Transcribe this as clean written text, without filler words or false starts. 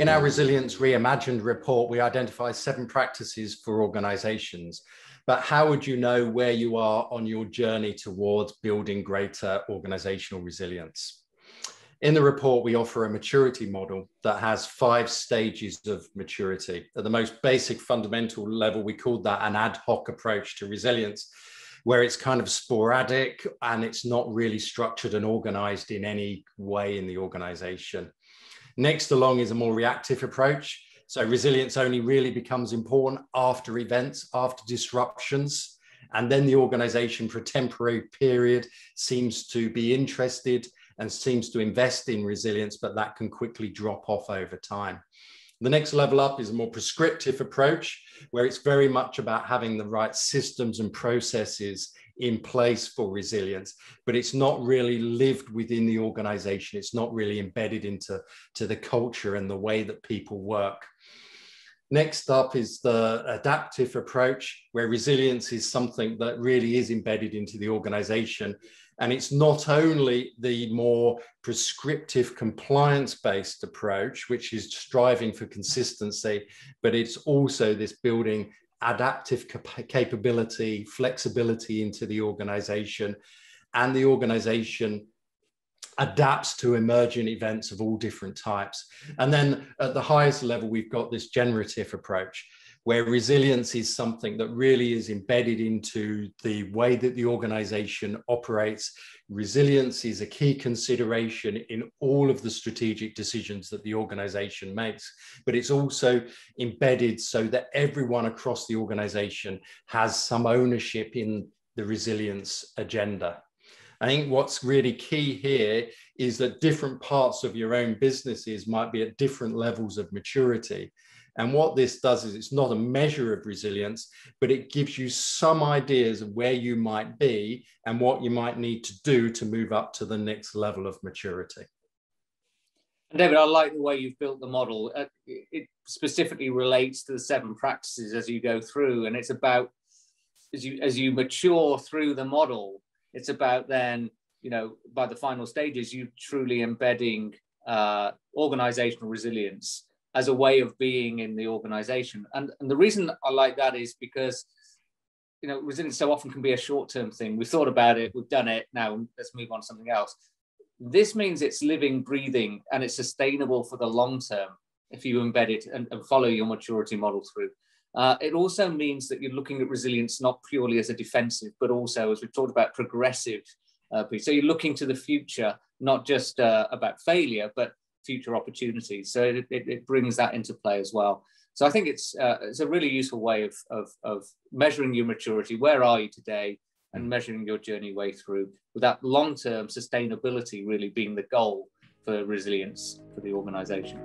In our Resilience Reimagined report, we identify 7 practices for organizations. But how would you know where you are on your journey towards building greater organizational resilience? In the report, we offer a maturity model that has 5 stages of maturity. At the most basic fundamental level, we called that an ad hoc approach to resilience, where it's kind of sporadic and it's not really structured and organized in any way in the organization. Next along is a more reactive approach. So resilience only really becomes important after events, after disruptions, and then the organization for a temporary period seems to be interested and seems to invest in resilience, but that can quickly drop off over time. The next level up is a more prescriptive approach, where it's very much about having the right systems and processes in place for resilience, but it's not really lived within the organization. It's not really embedded into the culture and the way that people work. Next up is the adaptive approach, where resilience is something that really is embedded into the organization. And it's not only the more prescriptive compliance-based approach, which is striving for consistency, but it's also this building adaptive capability, flexibility into the organization, and the organization adapts to emerging events of all different types. And then at the highest level, we've got this generative approach, where resilience is something that really is embedded into the way that the organization operates. Resilience is a key consideration in all of the strategic decisions that the organization makes, but it's also embedded so that everyone across the organization has some ownership in the resilience agenda. I think what's really key here is that different parts of your own businesses might be at different levels of maturity. And what this does is it's not a measure of resilience, but it gives you some ideas of where you might be and what you might need to do to move up to the next level of maturity. David, I like the way you've built the model. It specifically relates to the 7 practices as you go through, and it's about, as you mature through the model, it's about then, by the final stages, you truly embedding organizational resilience as a way of being in the organization. And the reason I like that is because, resilience so often can be a short-term thing. We've thought about it, we've done it, now let's move on to something else. This means it's living, breathing, and it's sustainable for the long term if you embed it and follow your maturity model through. It also means that you're looking at resilience not purely as a defensive, but also, as we've talked about, progressive. So you're looking to the future, not just about failure, but future opportunities. So it brings that into play as well. So I think it's a really useful way of measuring your maturity. Where are you today? And measuring your journey way through, with that long-term sustainability really being the goal for resilience for the organization.